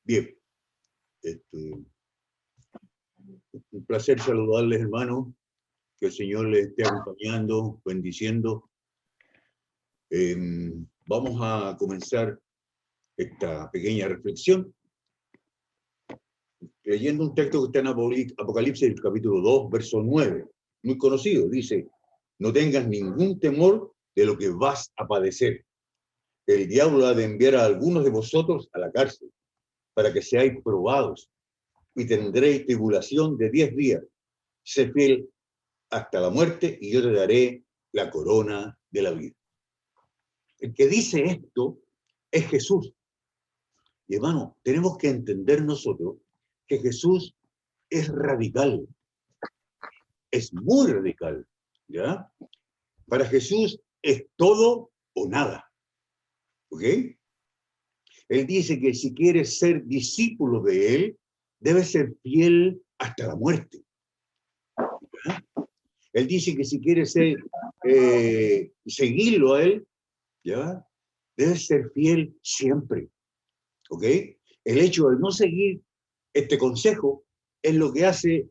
Bien, un placer saludarles, hermanos, que el Señor les esté acompañando, bendiciendo. Vamos a comenzar esta pequeña reflexión leyendo un texto que está en Apocalipsis, el capítulo 2, verso 9, muy conocido. Dice: no tengas ningún temor de lo que vas a padecer. El diablo ha de enviar a algunos de vosotros a la cárcel para que seáis probados y tendréis tribulación de 10 días. Sé fiel hasta la muerte y yo te daré la corona de la vida. El que dice esto es Jesús. Y hermano, tenemos que entender nosotros que Jesús es radical, es muy radical, ¿ya? Para Jesús es todo o nada, ¿ok? Él dice que si quieres ser discípulo de Él, debes ser fiel hasta la muerte, ¿ya? Él dice que si quieres seguirlo a Él, ¿ya? Debes ser fiel siempre, ¿ok? El hecho de no seguir este consejo es lo que hace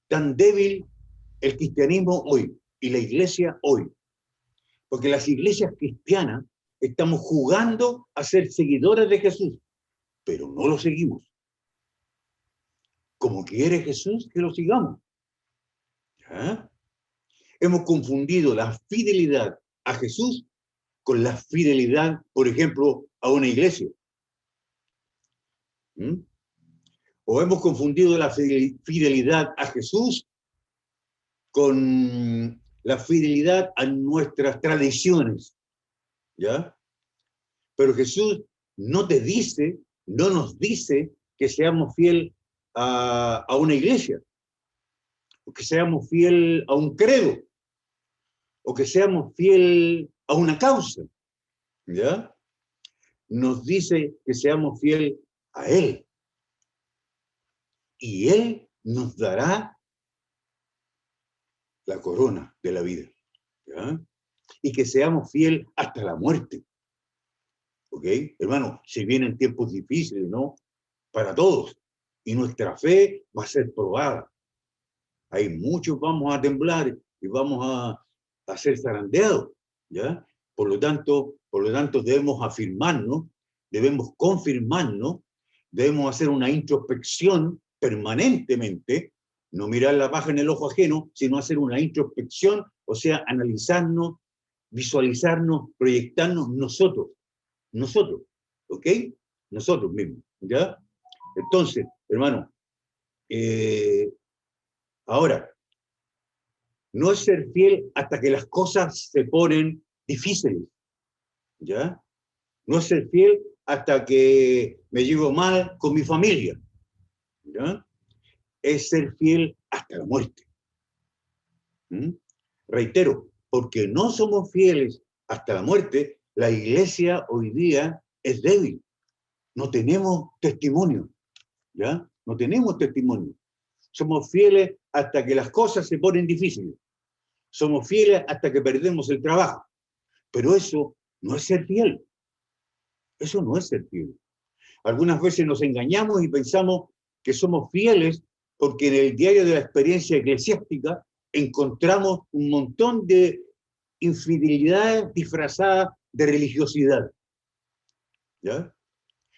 tan débil el cristianismo hoy y la iglesia hoy. Porque las iglesias cristianas estamos jugando a ser seguidores de Jesús, pero no lo seguimos. Como quiere Jesús que lo sigamos. ¿Ya? Hemos confundido la fidelidad a Jesús con la fidelidad, por ejemplo, a una iglesia. O hemos confundido la fidelidad a Jesús con la fidelidad a nuestras tradiciones, ¿ya? Pero Jesús no nos dice que seamos fiel a una iglesia, o que seamos fiel a un credo, o que seamos fiel a una causa, ¿ya? Nos dice que seamos fiel a Él. Y Él nos dará la corona de la vida, ¿ya? Y que seamos fiel hasta la muerte. ¿Ok? Hermano, si vienen tiempos difíciles, ¿no? Para todos. Y nuestra fe va a ser probada. Hay muchos vamos a temblar y vamos a ser zarandeados, ¿ya? Por lo tanto debemos afirmarnos, debemos confirmarnos, debemos hacer una introspección permanentemente, no mirar la paja en el ojo ajeno, sino hacer una introspección, o sea, analizarnos, visualizarnos, proyectarnos nosotros, ¿ok? Nosotros mismos, ¿ya? Entonces, hermano, ahora, no es ser fiel hasta que las cosas se ponen difíciles, ¿ya? No es ser fiel hasta que me llevo mal con mi familia, ¿ya? Es ser fiel hasta la muerte. Reitero, porque no somos fieles hasta la muerte, la iglesia hoy día es débil. No tenemos testimonio, ¿ya? No tenemos testimonio. Somos fieles hasta que las cosas se ponen difíciles. Somos fieles hasta que perdemos el trabajo. Pero eso no es ser fiel. Eso no es ser fiel. Algunas veces nos engañamos y pensamos que somos fieles porque en el diario de la experiencia eclesiástica encontramos un montón de infidelidades disfrazadas de religiosidad, ¿ya?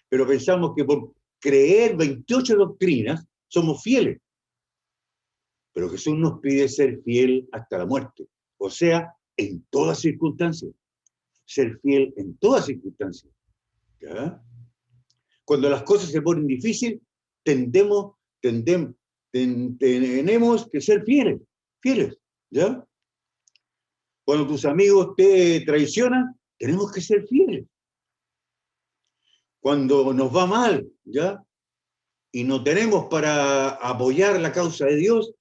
Pero pensamos que por creer 28 doctrinas somos fieles. Pero Jesús nos pide ser fiel hasta la muerte, o sea, en todas circunstancias. Ser fiel en todas circunstancias, ¿ya? Cuando las cosas se ponen difíciles, tenemos que ser fieles, ¿ya? Cuando tus amigos te traicionan, tenemos que ser fieles. Cuando nos va mal, ¿ya? Y no tenemos para apoyar la causa de Dios,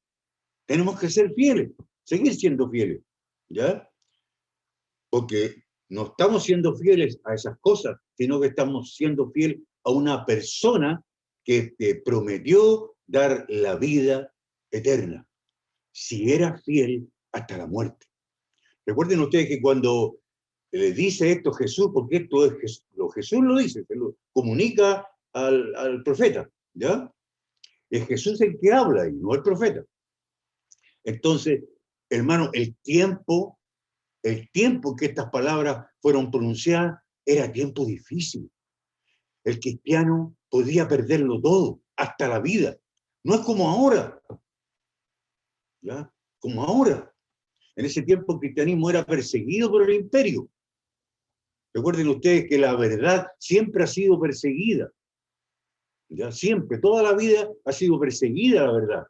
tenemos que ser fieles, seguir siendo fieles, ¿ya? Porque no estamos siendo fieles a esas cosas, sino que estamos siendo fieles a una persona que te prometió dar la vida eterna, si eras fiel hasta la muerte. Recuerden ustedes que cuando le dice esto Jesús, porque esto es Jesús lo dice, se lo comunica al profeta, ¿ya? Es Jesús el que habla y no el profeta. Entonces, hermano, el tiempo que estas palabras fueron pronunciadas era tiempo difícil. El cristiano podía perderlo todo, hasta la vida. No es como ahora, ¿ya? Como ahora. En ese tiempo el cristianismo era perseguido por el imperio. Recuerden ustedes que la verdad siempre ha sido perseguida. ¿Ya? Siempre, toda la vida ha sido perseguida la verdad.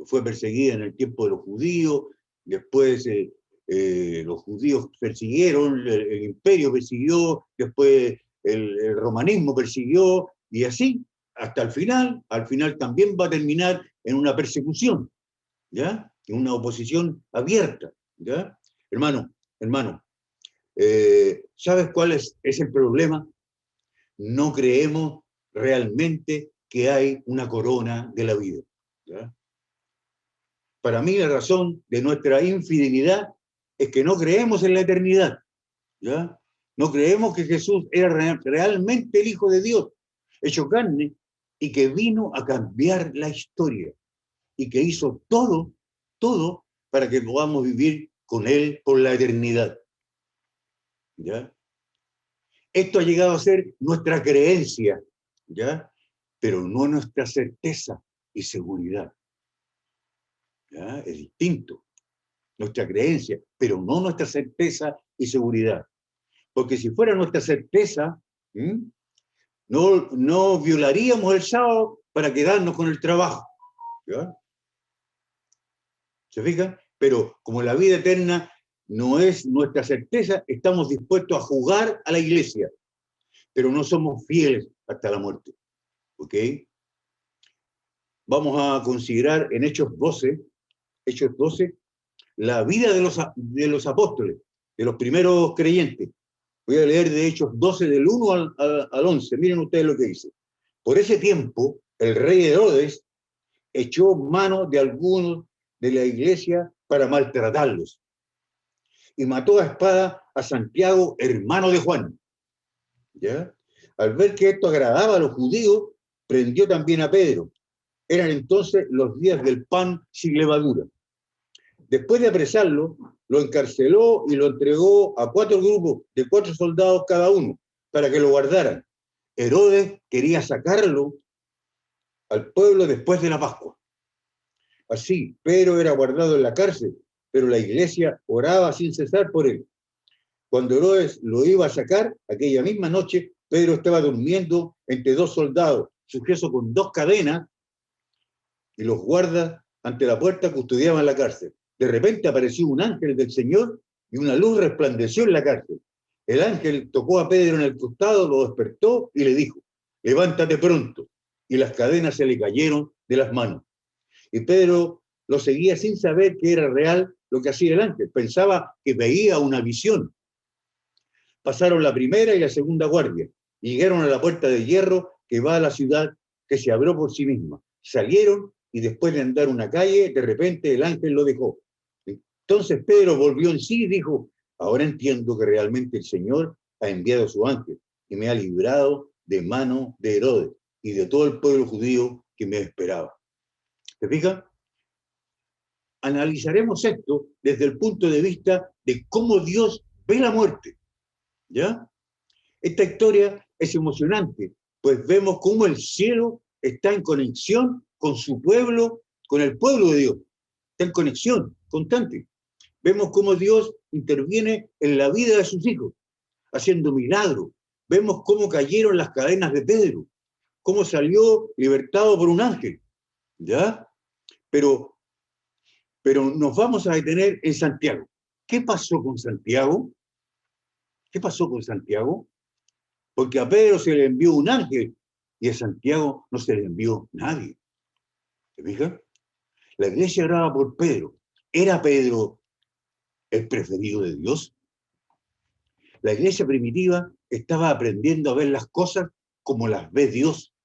Fue perseguida en el tiempo de los judíos, después los judíos persiguieron, el imperio persiguió, después el romanismo persiguió, y así, hasta el final. Al final también va a terminar en una persecución, ¿ya? En una oposición abierta, ¿ya? Hermano, ¿sabes cuál es el problema? No creemos realmente que hay una corona de la vida, ¿ya? Para mí la razón de nuestra infidelidad es que no creemos en la eternidad, ¿ya? No creemos que Jesús era realmente el Hijo de Dios, hecho carne, y que vino a cambiar la historia, y que hizo todo para que podamos vivir con Él por la eternidad, ¿ya? Esto ha llegado a ser nuestra creencia, ¿ya? Pero no nuestra certeza y seguridad, ¿ya? Es distinto. Nuestra creencia, pero no nuestra certeza y seguridad. Porque si fuera nuestra certeza, no violaríamos el sábado para quedarnos con el trabajo, ¿ya? ¿Se fijan? Pero como la vida eterna no es nuestra certeza, estamos dispuestos a jugar a la iglesia, pero no somos fieles hasta la muerte, ¿ok? Vamos a considerar en Hechos 12, la vida de los apóstoles, de los primeros creyentes. Voy a leer de Hechos 12, del 1 al 11. Miren ustedes lo que dice. Por ese tiempo, el rey Herodes echó mano de algunos de la iglesia para maltratarlos y mató a espada a Santiago, hermano de Juan. ¿Ya? Al ver que esto agradaba a los judíos, prendió también a Pedro. Eran entonces los días del pan sin levadura. Después de apresarlo, lo encarceló y lo entregó a 4 grupos de 4 soldados cada uno para que lo guardaran. Herodes quería sacarlo al pueblo después de la Pascua. Así, Pedro era guardado en la cárcel, pero la iglesia oraba sin cesar por él. Cuando Herodes lo iba a sacar, aquella misma noche, Pedro estaba durmiendo entre 2 soldados, sujeto con 2 cadenas, y los guardas ante la puerta custodiaban la cárcel. De repente apareció un ángel del Señor y una luz resplandeció en la cárcel. El ángel tocó a Pedro en el costado, lo despertó y le dijo: levántate pronto. Y las cadenas se le cayeron de las manos. Y Pedro lo seguía sin saber que era real lo que hacía el ángel. Pensaba que veía una visión. Pasaron la primera y la segunda guardia y llegaron a la puerta de hierro que va a la ciudad, que se abrió por sí misma. Salieron y después de andar una calle, de repente el ángel lo dejó. Entonces Pedro volvió en sí y dijo: ahora entiendo que realmente el Señor ha enviado a su ángel y me ha librado de mano de Herodes y de todo el pueblo judío que me esperaba. ¿Se fijan? Analizaremos esto desde el punto de vista de cómo Dios ve la muerte, ¿ya? Esta historia es emocionante, pues vemos cómo el cielo está en conexión con su pueblo, con el pueblo de Dios. Está en conexión constante. Vemos cómo Dios interviene en la vida de sus hijos, haciendo milagros. Vemos cómo cayeron las cadenas de Pedro, cómo salió libertado por un ángel, ¿ya? Pero nos vamos a detener en Santiago. ¿Qué pasó con Santiago? ¿Qué pasó con Santiago? Porque a Pedro se le envió un ángel y a Santiago no se le envió nadie. ¿Se fijan? La iglesia oraba por Pedro. ¿Era Pedro el preferido de Dios? La iglesia primitiva estaba aprendiendo a ver las cosas como las ve Dios.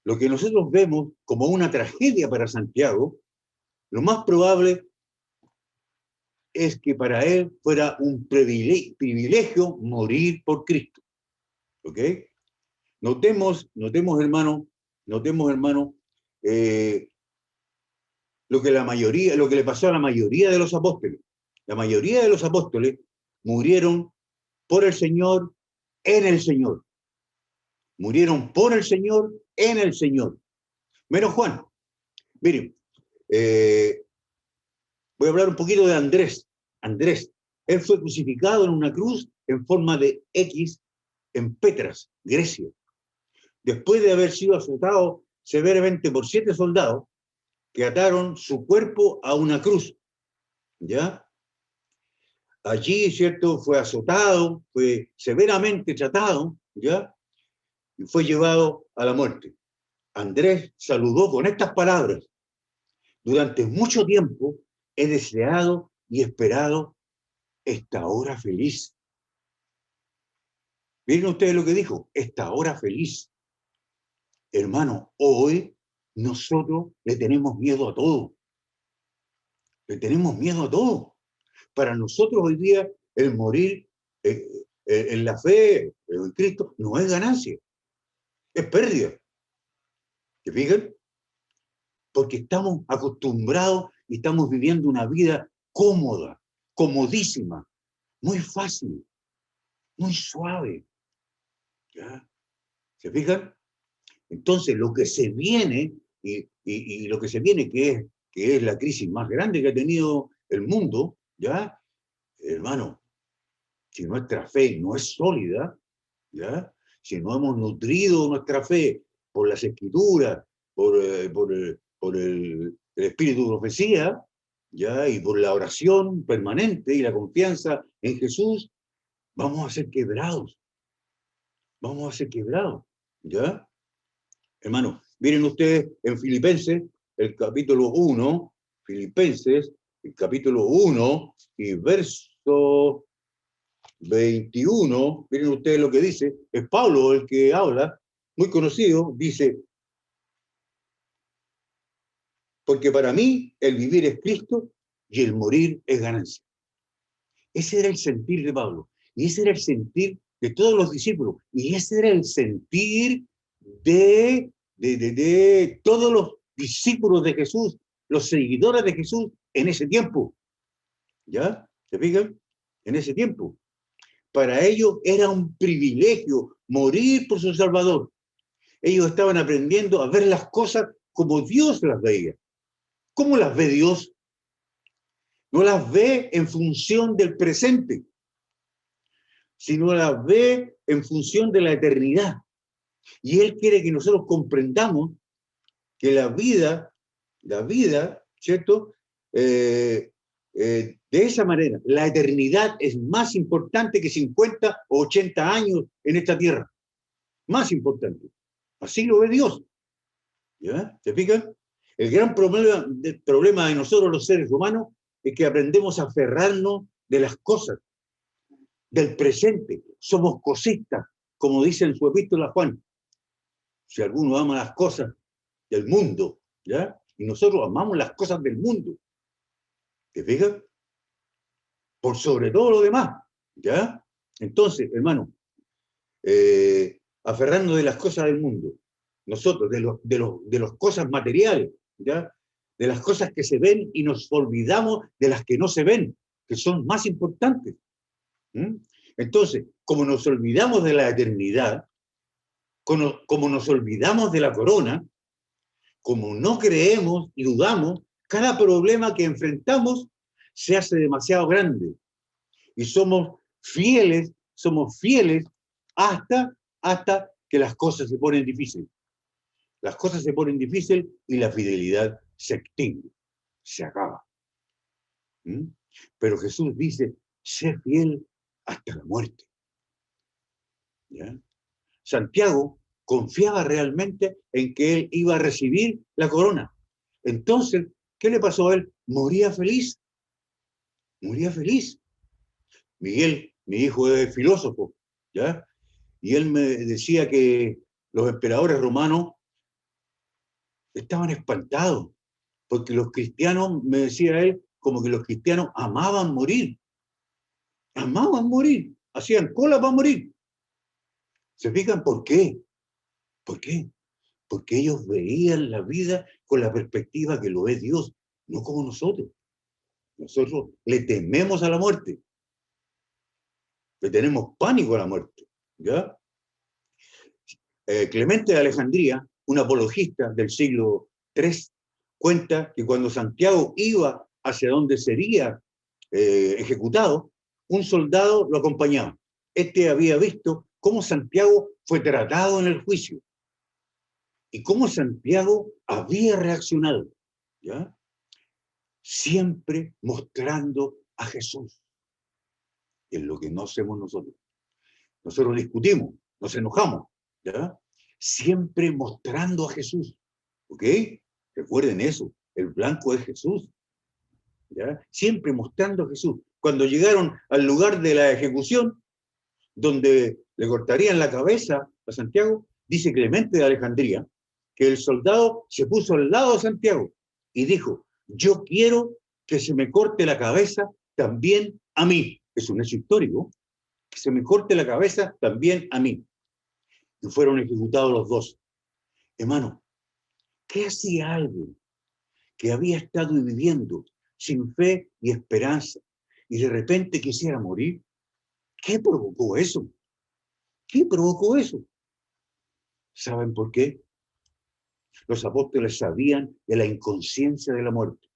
Lo que nosotros vemos como una tragedia para Santiago, lo más probable es que para él fuera un privilegio morir por Cristo. ¿Ok? notemos, hermano, lo que le pasó a la mayoría de los apóstoles. La mayoría de los apóstoles murieron por el Señor, en el Señor. Murieron por el Señor, en el Señor. Menos Juan. Miren, voy a hablar un poquito de Andrés. Andrés, él fue crucificado en una cruz en forma de X en Petras, Grecia. Después de haber sido azotado severamente por 7 soldados que ataron su cuerpo a una cruz, ¿ya? Allí, ¿cierto?, fue azotado, fue severamente tratado, ¿ya? Y fue llevado a la muerte. Andrés saludó con estas palabras: durante mucho tiempo he deseado y esperado esta hora feliz. Miren ustedes lo que dijo, esta hora feliz. Hermano, hoy nosotros le tenemos miedo a todo. Le tenemos miedo a todo. Para nosotros hoy día el morir en la fe, en Cristo, no es ganancia, es pérdida. ¿Se fijan? Porque estamos acostumbrados y estamos viviendo una vida cómoda, comodísima, muy fácil, muy suave. ¿Ya? ¿Se fijan? Entonces, lo que se viene, y lo que se viene, que es la crisis más grande que ha tenido el mundo, ¿ya? Hermano, si nuestra fe no es sólida, ¿ya? Si no hemos nutrido nuestra fe por las escrituras, por el espíritu de profecía, ¿ya? Y por la oración permanente y la confianza en Jesús, vamos a ser quebrados. Vamos a ser quebrados, ¿ya? Hermano, miren ustedes en Filipenses, el capítulo 1, Filipenses, el capítulo 1 y verso 21, miren ustedes lo que dice, es Pablo el que habla, muy conocido, dice: porque para mí el vivir es Cristo y el morir es ganancia. Ese era el sentir de Pablo, y ese era el sentir de todos los discípulos, y ese era el sentir de todos los discípulos de Jesús, los seguidores de Jesús en ese tiempo. ¿Ya? ¿Se fijan? En ese tiempo. Para ellos era un privilegio morir por su Salvador. Ellos estaban aprendiendo a ver las cosas como Dios las veía. ¿Cómo las ve Dios? No las ve en función del presente, sino las ve en función de la eternidad. Y Él quiere que nosotros comprendamos que la vida, ¿cierto? De esa manera, la eternidad es más importante que 50 o 80 años en esta tierra. Más importante. Así lo ve Dios. ¿Ya? ¿Se fijan? El gran problema de nosotros los seres humanos es que aprendemos a aferrarnos de las cosas, del presente. Somos cosistas, como dice en su epístola Juan. Si alguno ama las cosas del mundo, ¿ya? Y nosotros amamos las cosas del mundo. ¿Te fijas? Por sobre todo lo demás, ¿ya? Entonces, hermano, aferrarnos de las cosas del mundo, nosotros, de las cosas materiales, ¿ya? De las cosas que se ven y nos olvidamos de las que no se ven, que son más importantes. ¿Mm? Entonces, como nos olvidamos de la eternidad, como nos olvidamos de la corona, como no creemos y dudamos, cada problema que enfrentamos se hace demasiado grande. Y somos fieles hasta que las cosas se ponen difíciles. Las cosas se ponen difíciles y la fidelidad se extingue, se acaba. ¿Mm? Pero Jesús dice: sé fiel hasta la muerte. ¿Ya? Santiago confiaba realmente en que él iba a recibir la corona. Entonces, ¿qué le pasó a él? Moría feliz. Moría feliz. Miguel, mi hijo, es filósofo, ¿ya? Y él me decía que los emperadores romanos estaban espantados, porque los cristianos, me decía él, como que los cristianos amaban morir, hacían cola para morir. ¿Se fijan por qué? ¿Por qué? Porque ellos veían la vida con la perspectiva que lo ve Dios, no como nosotros. Nosotros le tememos a la muerte, le tenemos pánico a la muerte, ¿ya? Clemente de Alejandría, un apologista del siglo III, cuenta que cuando Santiago iba hacia donde sería ejecutado, un soldado lo acompañaba. Este había visto cómo Santiago fue tratado en el juicio y cómo Santiago había reaccionado, ¿ya? Siempre mostrando a Jesús, en lo que no hacemos nosotros. Nosotros discutimos, nos enojamos, ¿ya? Siempre mostrando a Jesús, ¿ok? Recuerden eso, el blanco es Jesús, ¿ya? Siempre mostrando a Jesús. Cuando llegaron al lugar de la ejecución, donde le cortarían la cabeza a Santiago, dice Clemente de Alejandría, que el soldado se puso al lado de Santiago y dijo, yo quiero que se me corte la cabeza también a mí. Es un hecho histórico, que se me corte la cabeza también a mí. Y fueron ejecutados los dos. Hermano, ¿qué hacía alguien que había estado viviendo sin fe y esperanza y de repente quisiera morir? ¿Qué provocó eso? ¿Qué provocó eso? ¿Saben por qué? Los apóstoles sabían de la inconsciencia de la muerte,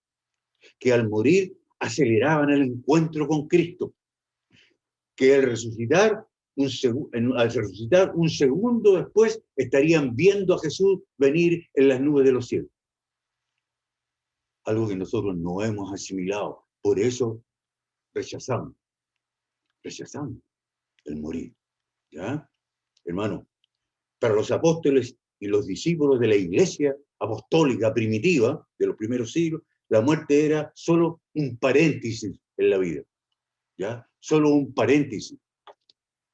que al morir aceleraban el encuentro con Cristo, que al resucitar un segundo después estarían viendo a Jesús venir en las nubes de los cielos. Algo que nosotros no hemos asimilado. Por eso rechazamos el morir. ¿Ya? Hermano, para los apóstoles y los discípulos de la iglesia apostólica primitiva de los primeros siglos, la muerte era solo un paréntesis en la vida. ¿Ya? Solo un paréntesis.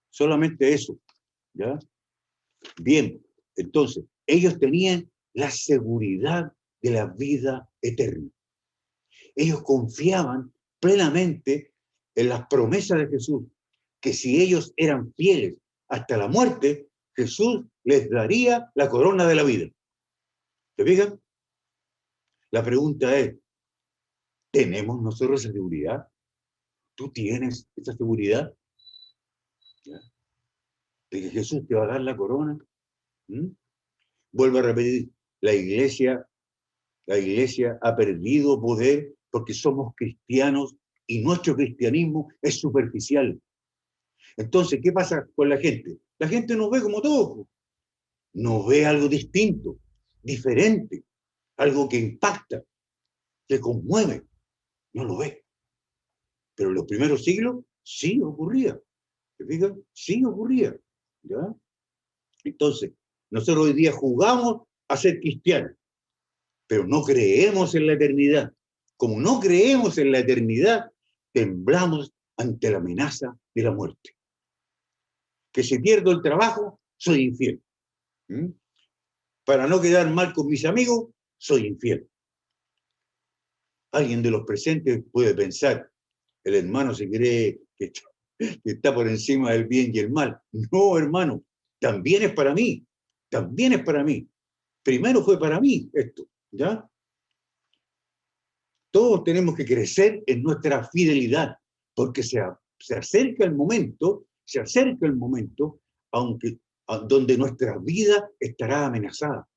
Solamente eso. ¿Ya? Bien, entonces, ellos tenían la seguridad de la vida eterna. Ellos confiaban plenamente en las promesas de Jesús, que si ellos eran fieles hasta la muerte, Jesús les daría la corona de la vida. ¿Se fijan? La pregunta es, ¿tenemos nosotros esa seguridad? ¿Tú tienes esa seguridad? ¿Ya? ¿De que Jesús te va a dar la corona? ¿Mm? Vuelvo a repetir, la iglesia ha perdido poder porque somos cristianos y nuestro cristianismo es superficial. Entonces, ¿qué pasa con la gente? La gente nos ve como todos, nos ve algo distinto, diferente, algo que impacta, que conmueve, no lo ve. Pero en los primeros siglos sí ocurría, ¿se fijan? Sí ocurría, ¿ya? Entonces, nosotros hoy día jugamos a ser cristianos, pero no creemos en la eternidad. Como no creemos en la eternidad, temblamos ante la amenaza de la muerte. Que si pierdo el trabajo, soy infiel. ¿Mm? Para no quedar mal con mis amigos, soy infiel. Alguien de los presentes puede pensar, el hermano se cree que está por encima del bien y el mal. No, hermano, también es para mí, también es para mí. Primero fue para mí esto, ¿ya? Todos tenemos que crecer en nuestra fidelidad, porque se acerca el momento, aunque, donde nuestra vida estará amenazada.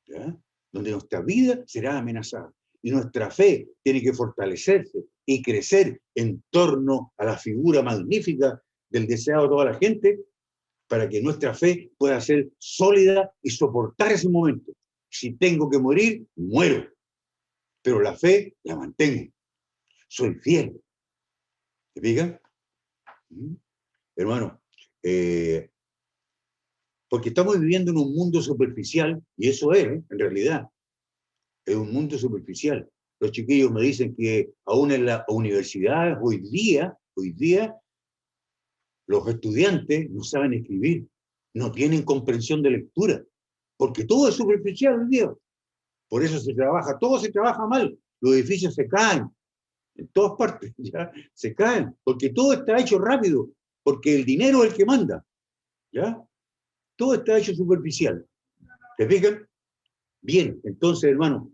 ¿Ya? Donde nuestra vida será amenazada. Y nuestra fe tiene que fortalecerse y crecer en torno a la figura magnífica del deseado de toda la gente, para que nuestra fe pueda ser sólida y soportar ese momento. Si tengo que morir, muero. Pero la fe la mantengo. Soy fiel. ¿Te fijas? Hermano, porque estamos viviendo en un mundo superficial, y eso es, en realidad, es un mundo superficial. Los chiquillos me dicen que aún en las universidades hoy día, los estudiantes no saben escribir, no tienen comprensión de lectura, porque todo es superficial hoy día. Por eso todo se trabaja mal, los edificios se caen, en todas partes, ¿ya? Se caen, porque todo está hecho rápido, porque el dinero es el que manda, ¿ya? Todo está hecho superficial. ¿Te fijan? Bien, entonces, hermano,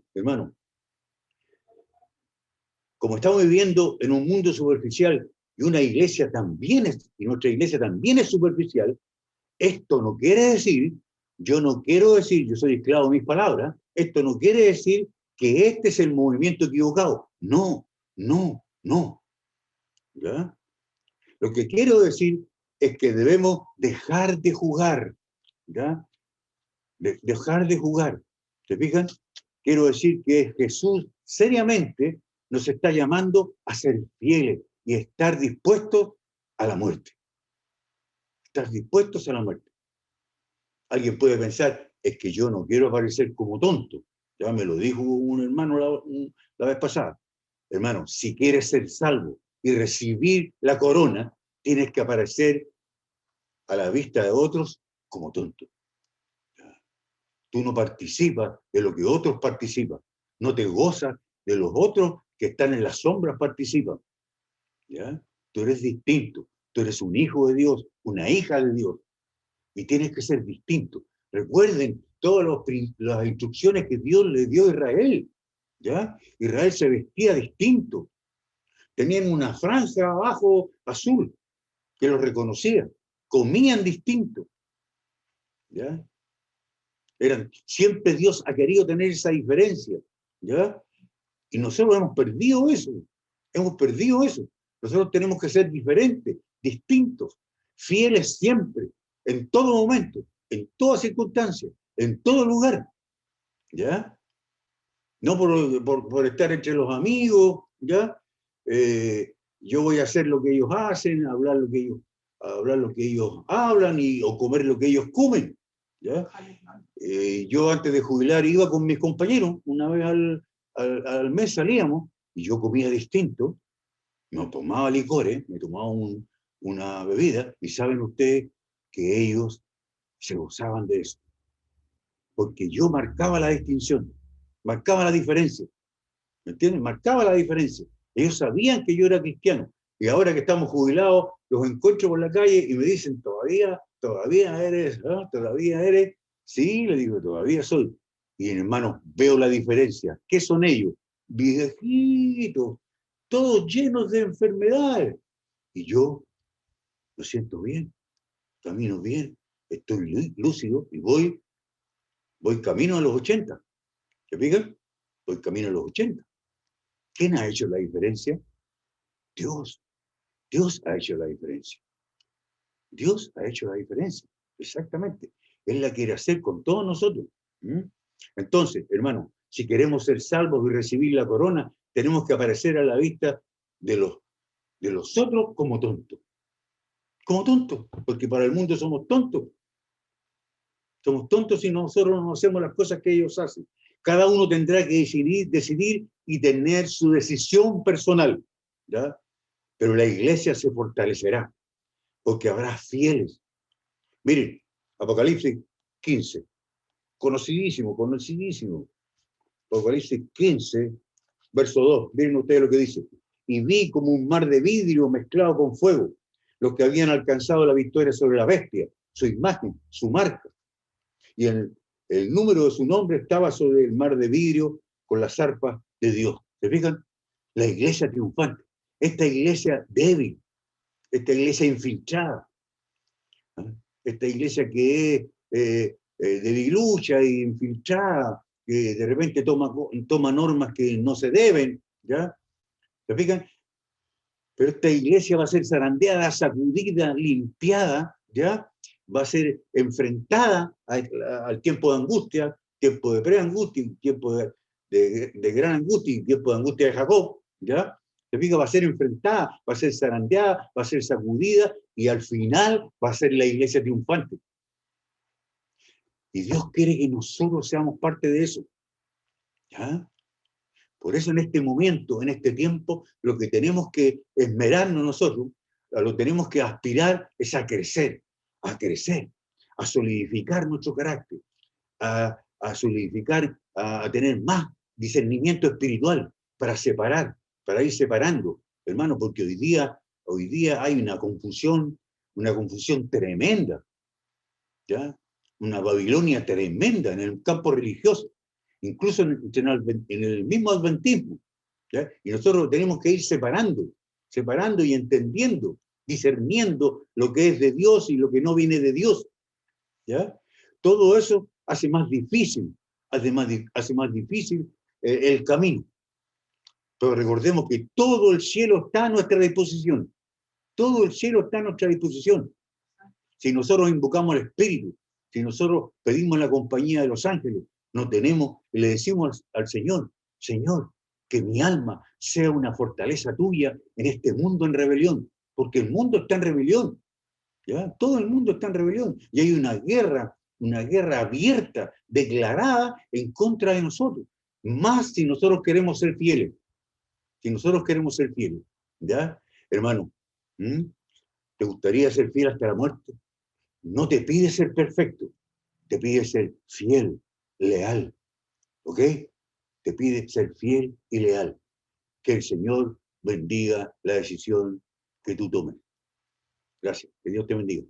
como estamos viviendo en un mundo superficial y una iglesia también y nuestra iglesia también es superficial, esto no quiere decir, yo no quiero decir, yo soy esclavo de mis palabras, esto no quiere decir que este es el movimiento equivocado. No, no, no. ¿Ya? Lo que quiero decir es que debemos dejar de jugar, ¿ya? Dejar de jugar. ¿Se fijan? Quiero decir que Jesús seriamente nos está llamando a ser fieles y estar dispuestos a la muerte. Estar dispuestos a la muerte. Alguien puede pensar, es que yo no quiero parecer como tonto. Ya me lo dijo un hermano la vez pasada. Hermano, si quieres ser salvo y recibir la corona, tienes que aparecer a la vista de otros como tonto. Tú no participas de lo que otros participan. No te gozas de los otros que están en las sombras participan. ¿Ya? Tú eres distinto. Tú eres un hijo de Dios, una hija de Dios. Y tienes que ser distinto. Recuerden todas las instrucciones que Dios le dio a Israel. ¿Ya? Israel se vestía distinto. Tenían una franja abajo azul que los reconocía. Comían distinto. ¿Ya? Siempre Dios ha querido tener esa diferencia. ¿Ya? Y nosotros hemos perdido eso. Hemos perdido eso. Nosotros tenemos que ser diferentes, distintos, fieles siempre, en todo momento, en toda circunstancia, en todo lugar. ¿Ya? No por estar entre los amigos, ¿ya? Yo voy a hacer lo que ellos hacen, hablar lo que ellos hablan o comer lo que ellos comen. ¿Ya? Yo antes de jubilar iba con mis compañeros, una vez al mes salíamos, y yo comía distinto, no tomaba licores, me tomaba una bebida, y saben ustedes que ellos se gozaban de eso, porque yo marcaba la distinción, marcaba la diferencia, ¿me entienden? Marcaba la diferencia. Ellos sabían que yo era cristiano, y ahora que estamos jubilados, los encuentro por la calle y me dicen, todavía eres, ¿no? Todavía eres. Sí, le digo, todavía soy. Y hermanos, veo la diferencia. ¿Qué son ellos? Viejitos, todos llenos de enfermedades. Y yo lo siento bien, camino bien, estoy lúcido y voy camino a los 80. ¿Se fijan? Voy camino a los 80. ¿Quién ha hecho la diferencia? Dios. Dios ha hecho la diferencia. Dios ha hecho la diferencia. Exactamente. Él la quiere hacer con todos nosotros. Entonces, hermano, si queremos ser salvos y recibir la corona, tenemos que aparecer a la vista de los otros como tontos. Como tontos, porque para el mundo somos tontos. Somos tontos si nosotros no hacemos las cosas que ellos hacen. Cada uno tendrá que decidir y tener su decisión personal. ¿Ya? Pero la iglesia se fortalecerá, porque habrá fieles. Miren, Apocalipsis 15, conocidísimo. Apocalipsis 15, verso 2, miren ustedes lo que dice. Y vi como un mar de vidrio mezclado con fuego, los que habían alcanzado la victoria sobre la bestia, su imagen, su marca. Y el número de su nombre estaba sobre el mar de vidrio con las arpas de Dios. ¿Se fijan? La iglesia triunfante. Esta iglesia débil, esta iglesia infiltrada, esta iglesia que es debilucha e infiltrada, que de repente toma normas que no se deben, ¿ya? ¿Se fijan? Pero esta iglesia va a ser zarandeada, sacudida, limpiada, ¿ya? Va a ser enfrentada al tiempo de angustia, tiempo de preangustia, tiempo de gran angustia y tiempo de angustia de Jacob, ¿ya? Se fija, va a ser enfrentada, va a ser zarandeada, va a ser sacudida y al final va a ser la iglesia triunfante. Y Dios quiere que nosotros seamos parte de eso, ¿ya? Por eso en este momento, en este tiempo, lo que tenemos que esmerarnos nosotros, a lo que tenemos que aspirar es a crecer, a solidificar nuestro carácter, a solidificar, a tener más discernimiento espiritual para separar, para ir separando, hermano, porque hoy día hay una confusión tremenda, ¿ya? una Babilonia tremenda en el campo religioso, incluso en el mismo adventismo. ¿Ya? Y nosotros tenemos que ir separando y entendiendo, discerniendo lo que es de Dios y lo que no viene de Dios. ¿Ya? Todo eso hace más difícil, hace más difícil el camino. Pero recordemos que todo el cielo está a nuestra disposición. Todo el cielo está a nuestra disposición. Si nosotros invocamos al Espíritu, si nosotros pedimos la compañía de los ángeles, no tenemos, y le decimos al Señor, Señor, que mi alma sea una fortaleza tuya en este mundo en rebelión, porque el mundo está en rebelión, ¿ya? Todo el mundo está en rebelión, y hay una guerra abierta, declarada en contra de nosotros, más si nosotros queremos ser fieles, ¿ya? Hermano, ¿te gustaría ser fiel hasta la muerte? No te pide ser perfecto, te pide ser fiel, leal, ¿ok? Te pide ser fiel y leal. Que el Señor bendiga la decisión que tú tomes. Gracias, que Dios te bendiga.